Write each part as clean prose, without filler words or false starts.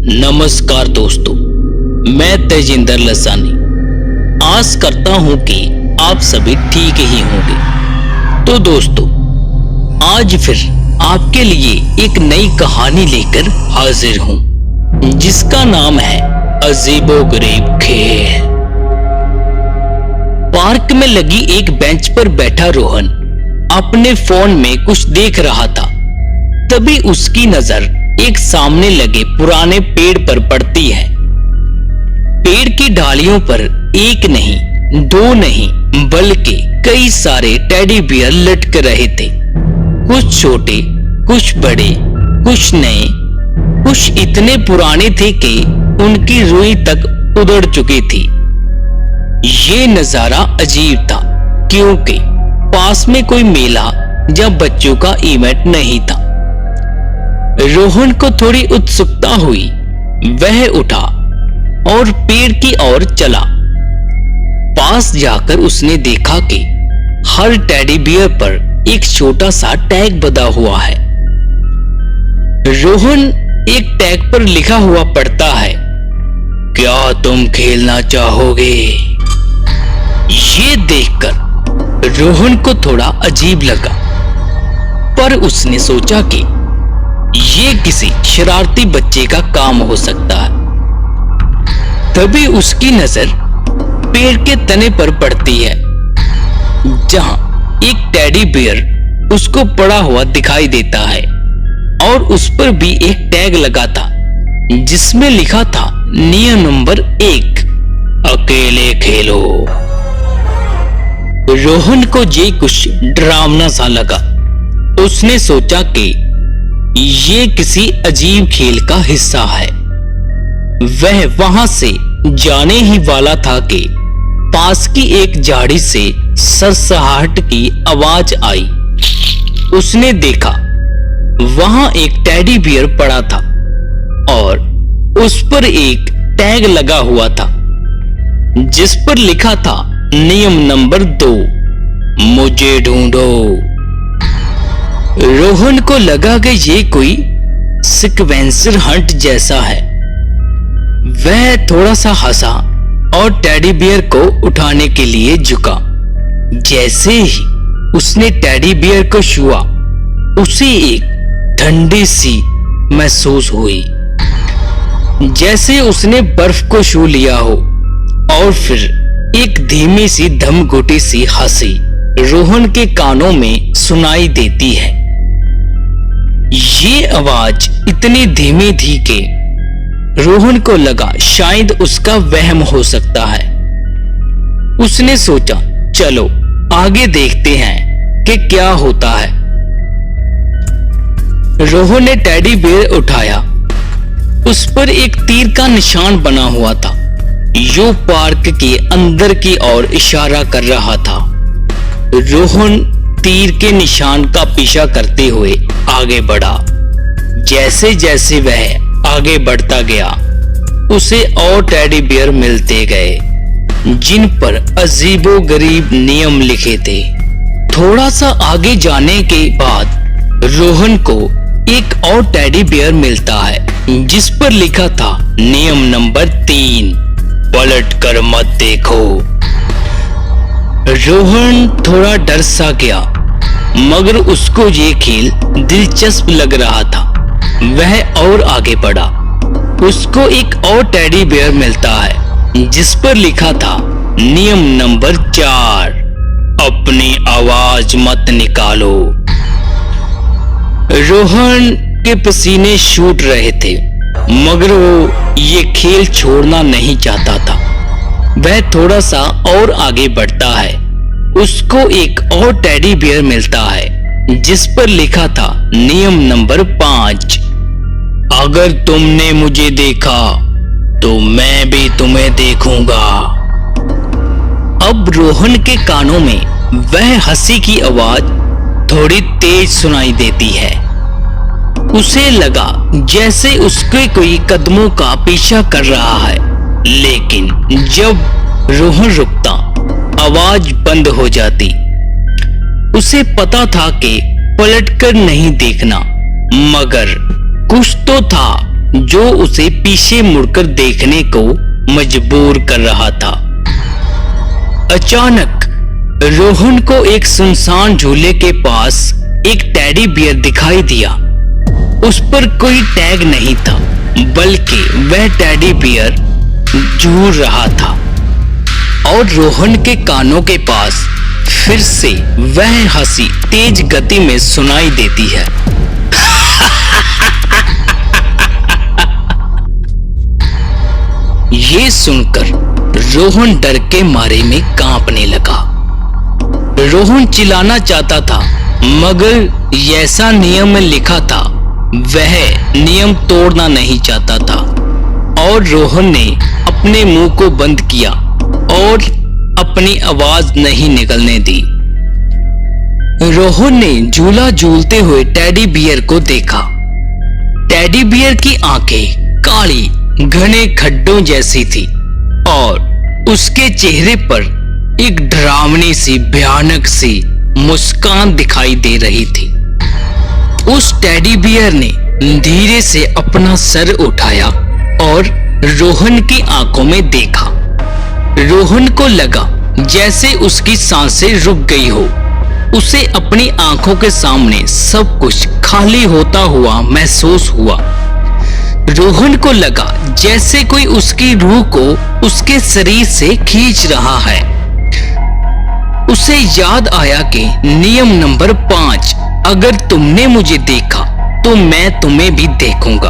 नमस्कार दोस्तों, मैं तेजिंदर लसानी आस करता हूं कि आप सभी ठीक ही होंगे। तो दोस्तों, आज फिर आपके लिए एक नई कहानी लेकर हाजिर हूं, जिसका नाम है अजीबोगरीब खेल। पार्क में लगी एक बेंच पर बैठा रोहन अपने फोन में कुछ देख रहा था। तभी उसकी नजर एक सामने लगे पुराने पेड़ पर पड़ती है। पेड़ की डालियों पर एक नहीं, दो नहीं, बल्कि कई सारे टेडी बियर लटक रहे थे। कुछ छोटे, कुछ बड़े, कुछ नए, कुछ इतने पुराने थे कि उनकी रुई तक उधड़ चुकी थी। ये नजारा अजीब था, क्योंकि पास में कोई मेला या बच्चों का इवेंट नहीं था। रोहन को थोड़ी उत्सुकता हुई। वह उठा और पेड़ की ओर चला। पास जाकर उसने देखा कि हर टेडी बियर पर एक छोटा सा टैग बंधा हुआ है। रोहन एक टैग पर लिखा हुआ पढ़ता है, क्या तुम खेलना चाहोगे? ये देखकर रोहन को थोड़ा अजीब लगा, पर उसने सोचा कि ये किसी शरारती बच्चे का काम हो सकता है। तभी उसकी नजर पेड़ के तने पर पड़ती है, जहां एक टेडी बियर उसको पड़ा हुआ दिखाई देता है और उस पर भी एक टैग लगा था, जिसमें लिखा था नियम नंबर 1, अकेले खेलो। रोहन को ये कुछ डरावना सा लगा। उसने सोचा कि ये किसी अजीब खेल का हिस्सा है। वह वहां से जाने ही वाला था कि पास की एक झाड़ी से सरसराहट की आवाज आई। उसने देखा वहां एक टेडी बियर पड़ा था और उस पर एक टैग लगा हुआ था, जिस पर लिखा था नियम नंबर 2, मुझे ढूंढो। रोहन को लगा कि ये कोई सिक्वेंसर हंट जैसा है। वह थोड़ा सा हंसा और टेडी बियर को उठाने के लिए झुका। जैसे ही उसने टेडी बियर को छुआ, उसे एक ठंडी सी महसूस हुई, जैसे उसने बर्फ को छू लिया हो। और फिर एक धीमी सी धमघुटी सी हंसी रोहन के कानों में सुनाई देती है। ये आवाज इतनी धीमी थी कि रोहन को लगा शायद उसका वहम हो सकता है। उसने सोचा, चलो आगे देखते हैं कि क्या होता है। रोहन ने टेडी बियर उठाया। उस पर एक तीर का निशान बना हुआ था, जो पार्क के अंदर की ओर इशारा कर रहा था। रोहन तीर के निशान का पीछा करते हुए आगे बढ़ा। जैसे जैसे वह आगे बढ़ता गया, उसे और टेडी बियर मिलते गए, जिन पर अजीबोगरीब नियम लिखे थे। थोड़ा सा आगे जाने के बाद रोहन को एक और टेडी बियर मिलता है, जिस पर लिखा था नियम नंबर 3, पलट कर मत देखो। रोहन थोड़ा डर सा गया, मगर उसको ये खेल दिलचस्प लग रहा था। वह और आगे बढ़ा। उसको एक और टेडी बियर मिलता है, जिस पर लिखा था नियम नंबर 4, अपनी आवाज मत निकालो। रोहन के पसीने छूट रहे थे, मगर वो ये खेल छोड़ना नहीं चाहता था। वह थोड़ा सा और आगे बढ़ता है। उसको एक और टेडी बियर मिलता है, जिस पर लिखा था नियम नंबर 5, अगर तुमने मुझे देखा तो मैं भी तुम्हें देखूंगा। अब रोहन के कानों में वह हंसी की आवाज थोड़ी तेज सुनाई देती है। उसे लगा जैसे उसके कोई कदमों का पीछा कर रहा है, लेकिन जब रोहन रुकता, आवाज बंद हो जाती। उसे पता था कि पलटकर नहीं देखना, मगर कुछ तो था जो उसे पीछे मुड़कर देखने को मजबूर कर रहा था। अचानक रोहन को एक सुनसान झूले के पास एक टेडी बियर दिखाई दिया। उस पर कोई टैग नहीं था, बल्कि वह टेडी बियर झूल रहा था और रोहन के कानों के पास फिर से वह हंसी तेज गति में सुनाई देती है। ये सुनकर रोहन डर के मारे में कांपने लगा। रोहन चिल्लाना चाहता था, मगर जैसा नियम में लिखा था वह नियम तोड़ना नहीं चाहता था और रोहन ने अपने मुंह को बंद किया और अपनी आवाज नहीं निकलने दी। रोहन ने झूला झूलते हुए टेडी बियर को देखा। टेडी बियर की आंखें काली घने खड्डों जैसी थी और उसके चेहरे पर एक डरावनी सी भयानक सी मुस्कान दिखाई दे रही थी। उस टेडी बियर ने धीरे से अपना सर उठाया और रोहन की आंखों में देखा। रोहन को लगा जैसे उसकी सांसें रुक गई हो। उसे अपनी आंखों के सामने सब कुछ खाली होता हुआ महसूस हुआ। रोहन को लगा जैसे कोई उसकी रूह को उसके शरीर से खींच रहा है। उसे याद आया कि नियम नंबर 5, अगर तुमने मुझे देखा तो मैं तुम्हें भी देखूंगा।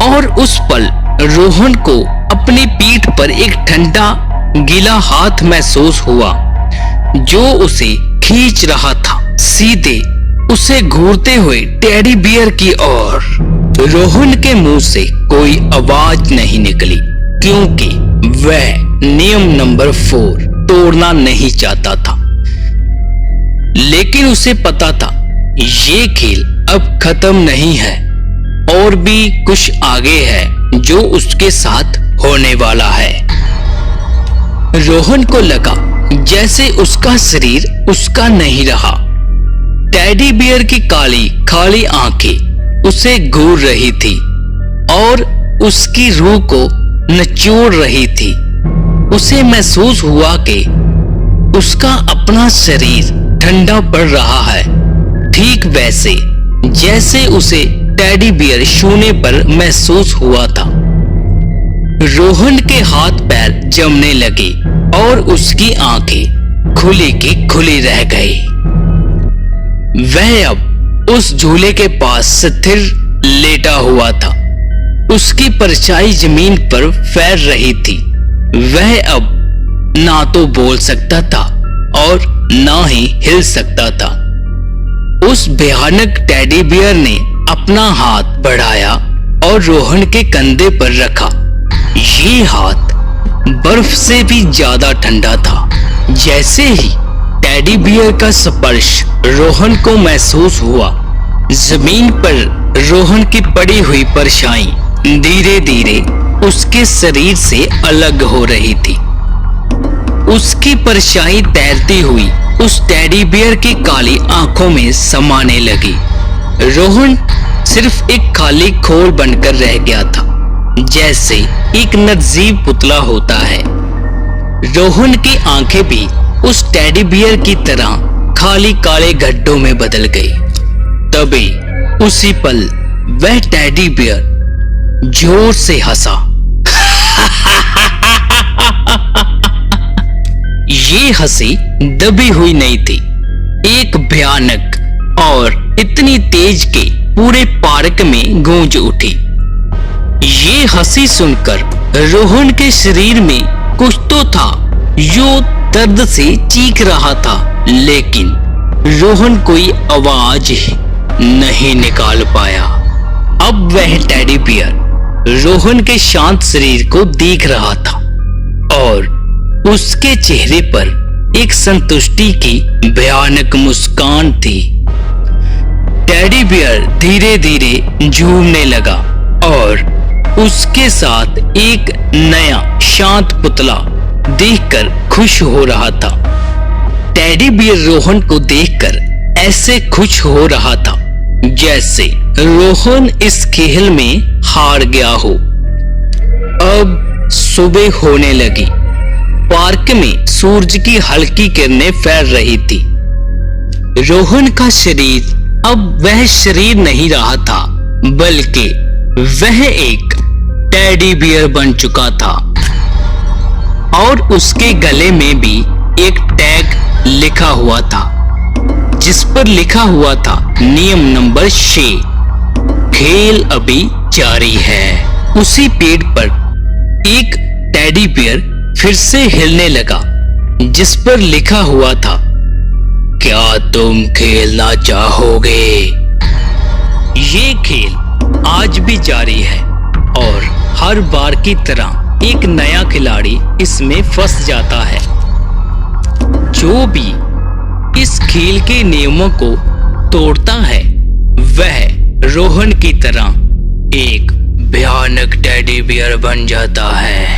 और उस पल रोहन को अपनी पीठ पर एक ठंडा गीला हाथ महसूस हुआ जो उसे खींच रहा था, सीधे उसे घूरते हुए टेडी बियर की ओर। रोहन के मुंह से कोई आवाज नहीं निकली क्योंकि वह नियम नंबर 4 तोड़ना नहीं चाहता था। लेकिन उसे पता था ये खेल अब खत्म नहीं है और भी कुछ आगे है जो उसके साथ होने वाला है। रोहन को लगा जैसे उसका शरीर उसका नहीं रहा। टेडी बियर की काली खाली आंखें उसे घूर रही थी और उसकी रूह को निचोड़ रही थी। उसे महसूस हुआ कि उसका अपना शरीर ठंडा पड़ रहा है, ठीक वैसे जैसे उसे टेडी बियर छूने पर महसूस हुआ था। रोहन के हाथ पैर जमने लगे और उसकी आंखें खुली की खुली रह गई। वह अब उस झूले के पास स्थिर लेटा हुआ था। उसकी परछाई जमीन पर फैल रही थी। वह अब ना तो बोल सकता था और ना ही हिल सकता था। उस भयानक टेडी बियर ने अपना हाथ बढ़ाया और रोहन के कंधे पर रखा। ये हाथ बर्फ से भी ज्यादा ठंडा था। जैसे ही टेडी बियर का स्पर्श रोहन को महसूस हुआ, जमीन पर रोहन की पड़ी हुई परछाई धीरे धीरे उसके शरीर से अलग हो रही थी। उसकी परछाई तैरती हुई उस टेडी बियर की काली आंखों में समाने लगी। रोहन सिर्फ एक खाली खोल बनकर रह गया था, जैसे एक निर्जीव पुतला होता है। रोहन की आंखें भी उस टेडी बियर की तरह खाली काले गड्ढों में बदल गई। तभी उसी पल वह टेडी बियर जोर से हंसा। ये हंसी दबी हुई नहीं थी, एक भयानक और इतनी तेज के पूरे पार्क में गूंज उठी। ये हंसी सुनकर रोहन के शरीर में कुछ तो था जो दर्द से चीख रहा था, लेकिन रोहन कोई आवाज नहीं निकाल पाया। अब वह टेडी बियर रोहन के शांत शरीर को देख रहा था और उसके चेहरे पर एक संतुष्टि की भयानक मुस्कान थी। टेडी बियर धीरे धीरे झूमने लगा और उसके साथ एक नया शांत पुतला देखकर खुश हो रहा था। टेडी बियर रोहन को देखकर ऐसे खुश हो रहा था जैसे रोहन इस खेल में हार गया हो। अब सुबह होने लगी। पार्क में सूरज की हल्की किरणें फैल रही थी। रोहन का शरीर अब वह शरीर नहीं रहा था, बल्कि वह एक टेडी बियर बन चुका था और उसके गले में भी एक टैग लिखा हुआ था, जिस पर लिखा हुआ था नियम नंबर 6, खेल अभी जारी है। उसी पेड़ पर एक टेडी बियर फिर से हिलने लगा, जिस पर लिखा हुआ था, क्या तुम खेलना चाहोगे? ये खेल आज भी जारी है और हर बार की तरह एक नया खिलाड़ी इसमें फंस जाता है। जो भी इस खेल के नियमों को तोड़ता है, वह रोहन की तरह एक भयानक टेडी बियर बन जाता है।